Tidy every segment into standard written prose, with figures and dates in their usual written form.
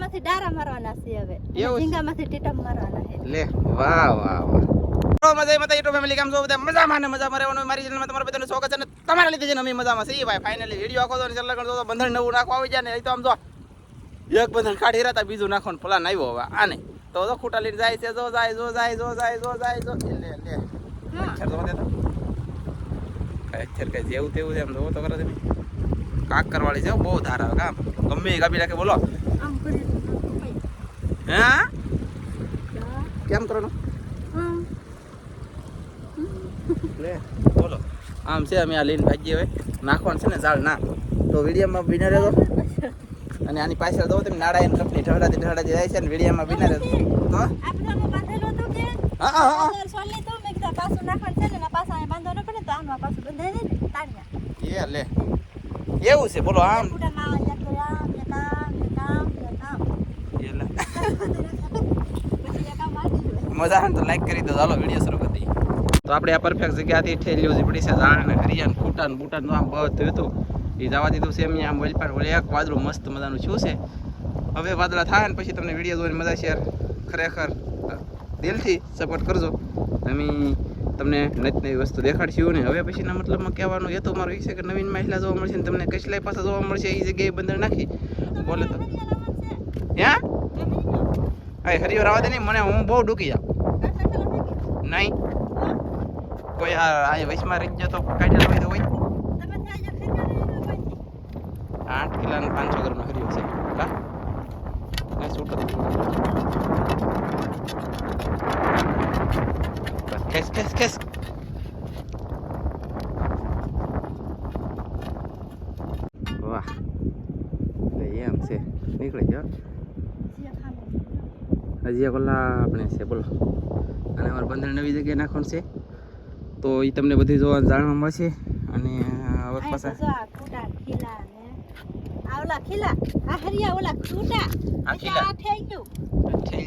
માંથી ડારા મારવાના છે હવે ઝીંગામાંથી ટીટમ મારવાના છે લે વાહ વાહ વાહ મજા મત યુટ્યુબ ફેમિલી કેમ છો બધા મજામાં ને મજામાં રહેવાનું મારી ચેનલમાં તમારું બધાનું સ્વાગત છે ને તમારા લીધે છે અમે મજામાં છીએ ભાઈ ફાઇનલી વિડિયો આખો તો ચેનલ કરતો તો બંધન નવું નાખવા આવી જાય ને એ તો આમ જો એક બંધન કાઢી રહ્યા બીજું નાખવાનું પ્લાન આવ્યો હવે આને તો ખૂટા લઈને જાય છે જો જાય લે અચ્છા જો દેતો અચ્છા કઈ જેવું તેવું છે એમ જો તો કરો તમે કાકર વાળી છે બહુ ધાર આવે કામ ગમે કાપી રાખે બોલો આમ કરી હે કેમ કરવાનું લે બોલો આમ છે અમે આ લઈને ભાગીએ હવે નાખવાનું છે ને ઝાડ ના તો વિડીયોમાં બિના રહેજો અને આની પાછળ દો તમે નાડાયન કંપની ઢળાતી જાય છે ને વિડીયોમાં બિના રહેજો તો આપણામાં બાંધેલો તો કે હા સોલી તો મેં કીધા પાછું નાખવાનું છે ને પાછા અહીં બાંધો ન પડે તો આમાં પાછું બંધાઈ જાય ને તાળિયા એ લે એવું છે બોલો આમ પૂડામાં મજા આવે તો લાઈક કરી દો ચાલો વિડીયો શરૂ કરી દઈએ તો આપણે આ પરફેક્ટ જગ્યાથી ઠેલ્યું છે પડી છે ઝાડ ને હરિયાણ ખૂટાન બૂટાન આમ બધું હતું એ જવા દીધું છે એમ આમ વલપાડ વળે એક વાદળું મસ્ત મજાનું શું છે હવે વાદળા થાય ને પછી તમને વિડીયો જોઈને મજા છે ખરેખર દિલથી સપોર્ટ કરજો અમે તમને નવી વસ્તુ દેખાડશું ને હવે પછીના મતલબમાં કહેવાનું એ તો મારું એ છે કે નવીન મહિલા જોવા મળશે ને તમને કચલાઈ પાછા જોવા મળશે એ જગ્યાએ બંદર નાખી બોલે તો હે હવે હરિયો રાવા દે નહીં મને હું બહુ ડૂકી જાઉં નહીં કોઈ આ વચમાં રહી ગયો તો કાઢેલો હોય તો હોય 8 કિલો 500 ગ્રામનો હરિયો છે કા ના છૂટ ખેસ વાહ એમ છે નીકળી ગયો હજી કોલા આપણે છે બોલો અને અમારે બંદર નવી જગ્યાએ નાખવાનું છે તો એ તમને બધું જોવા જાણવા મળશે અને હવે પાછા ઓલા ખીલા આ હરિયા ઓલા છૂટા આ ખીલા આ થઈ ગયું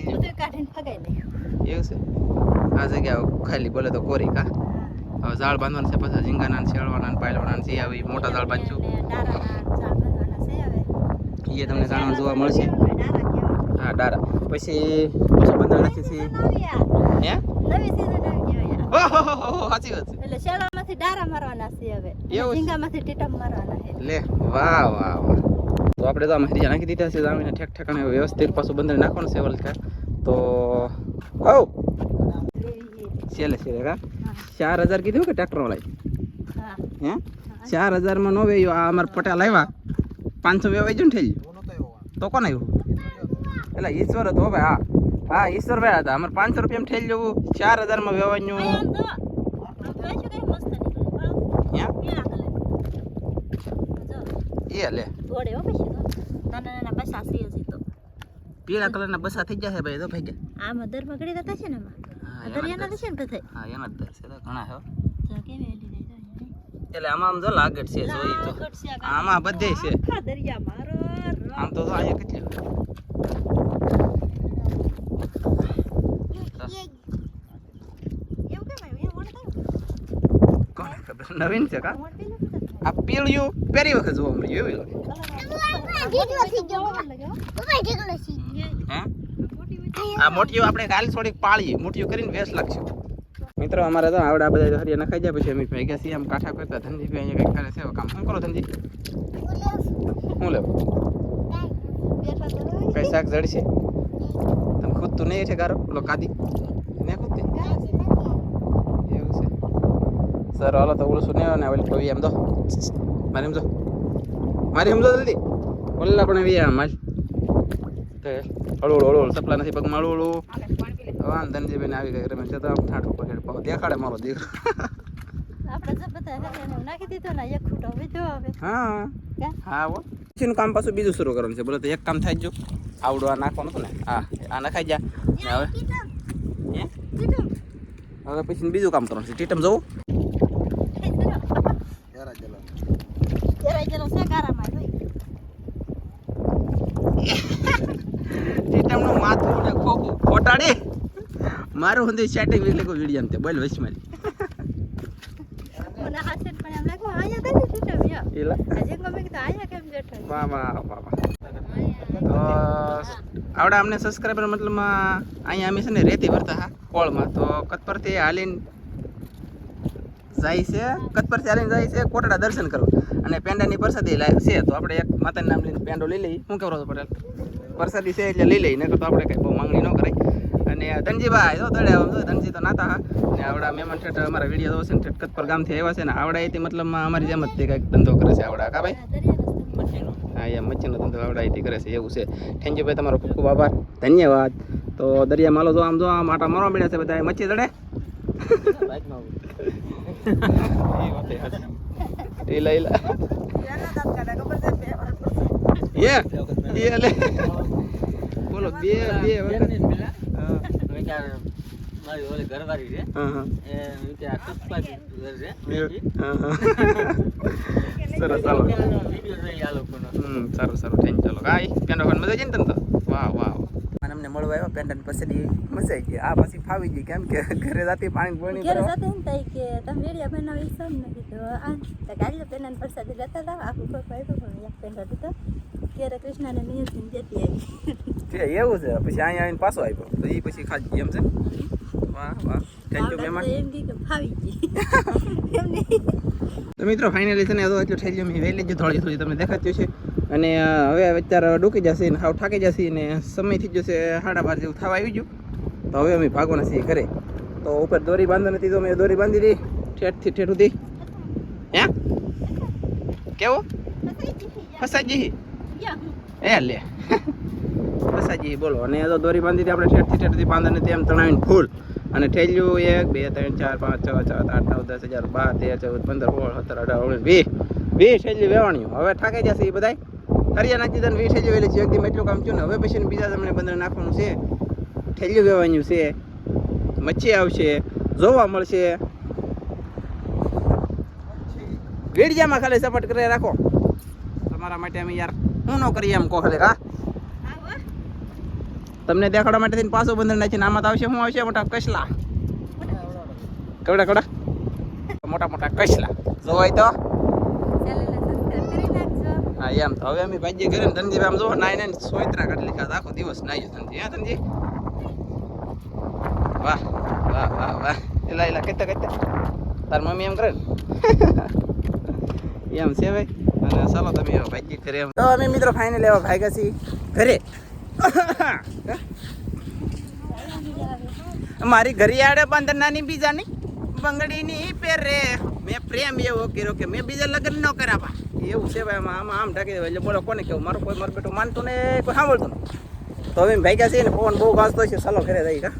બધું કાઢીને ફગાઈ નાખ્યું એવું છે આ જગ્યા ખાલી બોલે તો કોરી કા હવે ઝાડ બાંધવાનું છે પાછા ઝીંગાના શેળવાના પાયલવાના છે આવી મોટા ઝાડ બાંધશું એ તમને જાણવા જોવા મળશે હા ડારા પછી બંદર નાખી છે હે નવી સીઝન આવી ગઈ ઓહો સાચી વાત છે એટલે શેળામાંથી ડારા મારવાના છે હવે ઝીંગામાંથી ટીટમ મારવાના છે લે વાહ વાહ વાહ તો આપણે તો આમ હરિયા નાખી દીધા છે જામીને ઠેક ઠેકાણે વ્યવસ્થિત પાછું બંદર નાખવાનું છે વલકા તો ઓ છેલે કા 4000 કીધું કે ટ્રેક્ટર વાળા હે 4000 માં નો વેયો આ અમાર પટેલ આવ્યા 500 વેવાઈ જો ને ઠેલી તો કોણ આવ્યું એટલે ઈશ્વર હતો ભાઈ હા ઈશ્વર ભાઈ હતા અમારે 500 રૂપિયા ઠેલી જવું 4000 માં વેવાનું એ લે પીળા કલરના બસા થઈ જશે ભાઈ તો ભાઈ ગયા આમાં દરમાં ગળી જતા છે ને દરિયાના થશે ને બધા હા એના જ દર છે ઘણા હો એટલે આમાં આમ જો લાગટ છે જોઈ તો આમાં બધે છે દરિયા મારો આમ તો અહીંયા કેટલી કોણ ખબર નવીન છે કા આ પીળિયું પહેરી વખત જોવા મળ્યું એવું આ મોટીઓ આપણે કાલ થોડીક પાળીએ મોટીઓ કરીને વેસ લાગશે મિત્રો અમારે તો આવડા બધા હરિયા નખાઈ જાય પછી અમે ભેગા છીએ આમ કાંઠા કરતા ધનજીભાઈ અહીંયા કંઈક કરે છે કામ શું કરો ધનજી શું લેવું કઈ શાક જડશે તમે ખુદ તો નહીં છે ગારો પેલો કાદી ને ખુદ એવું છે સર હાલો તો ઓળશું નહીં ને ઓલી પવી એમ દો મારે એમ જો જલ્દી ઓલા પણ એવી આમ હાલ હળવું સપલા નથી પગમાં હળવું વાન ધનજીભાઈ આવી ગઈ રમે છે તો આમ ઠાઠું પકડ પાવ દેખાડે મારો દીકરો આપણે નાખી દીધો ને એક ખૂટો વિધો હવે હા હો પછીનું કામ પાછું બીજું શરૂ કરવાનું છે બોલે તો એક કામ થાય જ જો આવડું આ નાખવાનું હતું ને હા આ નખાઈ જા હવે પછી બીજું કામ કરવાનું છે ટીટમ જવું ટીટમનું માથું ને ખોખું ખોટાડી મારું હું સેટિંગ એટલે કોઈ વિડીયો તે બોલ વચ મારી મને હાથે પણ એમ લાગ્યું આયા તને ટીટમ યા એલા આજે ગમે કે આયા કેમ બેઠો વાહ તો આવડા અમને સબસ્ક્રાઈબર મતલબમાં અહીંયા અમે છે ને રેતી ભરતા હા કોળમાં તો કતપરથી હાલીને જાય છે કતપરથી હાલીને જાય છે કોટડા દર્શન કરવા અને પેંડાની પ્રસાદી છે તો આપણે એક માતાનું નામ લઈને પેંડો લઈ લઈએ શું કહેવો પટેલ પ્રસાદી છે એટલે લઈ લઈએ નકર તો આપણે કંઈ બહુ માંગણી ન કરાય અને ધનજીભાઈ તો દડે આમ ધનજી તો નાતા હા ને આવડા મહેમાન ઠેઠ અમારા વિડીયો જોશે ને ઠેઠ કતપર ગામથી આવ્યા છે ને આવડા એથી મતલબમાં અમારી જેમ જ તે કંઈક ધંધો કરે છે આવડા કા ભાઈ હા એમ મચ્છીનો ધંધો આવડા એથી કરે છે એવું છે થેન્ક યુ ભાઈ તમારો ખૂબ ખૂબ આભાર ધન્યવાદ તો દરિયા માલો જો આમ આટા મારવા મળ્યા છે બધા મચ્છી દડે લે બોલો બે મારી ઓલી ઘરવાળી છે એ કે આ કસપા છે સરસ ચાલો વિડિયો જોઈ આ લોકોનો સારું થેન્ક ચાલો કાઈ પેન્ડો ખાન મજા આવી ને તને તો વાહ અને અમને મળવા આવ્યો પેન્ડન પછી મજા આવી ગઈ આ પછી ફાવી ગઈ કેમ કે ઘરે જાતી પાણી પોણી ઘરે જાતે એમ થાય કે તમે વિડીયો બનાવી છો ને કીધું આ તો ગાડી પેનન પ્રસાદી લેતા હતા આખું કોઈ પાડ્યું પણ એક પેન દીધો ક્યારે કૃષ્ણને નિયતિ જતી આવી એવું છે પછી અહીંયા આવીને પાછો આવ્યો તો એ પછી ખાધી એમ છે વાહ થેન્ક યુ મહેમાન એમ કે ફાવી ગઈ એમ નહીં તો મિત્રો ફાઇનલી છે ને એટલું થઈ ગયું મેં વહેલી જ થોડી તમને દેખાતું છે અને હવે અત્યારે ડૂકી જશે ને હાવ થાકી જશે ને સમય થઈ જશે 12:30 જેવું થવા આવી ગયું તો હવે અમે ભાગવાના છીએ ઘરે તો ઉપર દોરી બાંધવા નથી તો મેં દોરી બાંધી દી ઠેઠથી ઠેઠ સુધી હે કેવું ફસાજી એ લે ફસાજી બોલો અને તો દોરી બાંધી હતી આપણે ઠેઠથી ઠેઠથી બાંધવા નથી એમ તણાવીને ફૂલ અને ઠેલ્યું 1 2 3 4 5 6 7 8 9 10 11 12 13 14 15 16 17 18 19 20 ઠેલ્યું વેવાણ્યું હવે થાકી જશે એ બધાય હરિયા નાખી દે 20 ઠેલ્યું વેલી છે એકદમ એટલું કામ થયું ને હવે પછી બીજા તમને બંદર નાખવાનું છે ઠેલ્યું વેવાણ્યું છે મચ્છી આવશે જોવા મળશે વેડિયામાં ખાલી સપોર્ટ કરી રાખો તમારા માટે અમે યાર હું ન કરીએ એમ કહો ખાલી હા તમને દેખાડવા માટે થઈને પાછો બંદર નાખીને આમાં તો આવશે શું આવશે મોટા કસલા કવડા મોટા કસલા જોવાય તો હા એમ તો હવે અમે ભાઈ ઘરે ને ધનજી આમ જો નાઈ સોયત્રા કાઢી લીધા આખો દિવસ નાઈ ધનજી હા ધનજી વાહ એલા કહેતા તાર મમ્મી એમ કરે ને એમ છે ભાઈ અને ચાલો તમે ભાઈ કરે એમ તો અમે મિત્રો ફાઇનલ એવા ભાગ્યા છીએ ઘરે મારી ઘરિયાળે બંદર નાની બીજાની બંગડીની પહેરે મેં પ્રેમ એવો કર્યો કે મેં બીજા લગ્ન ન કર્યા એવું છે ભાઈ આમાં આમ ઢાકી દેવાય એટલે બોલો કોને કેવું મારું કોઈ મારું બેટું માનતું ને કોઈ સાંભળતું ને તો હવે ભાગ્યા છે ને ફોન બહુ ગાજતો છે ચાલો ઘરે જઈ કા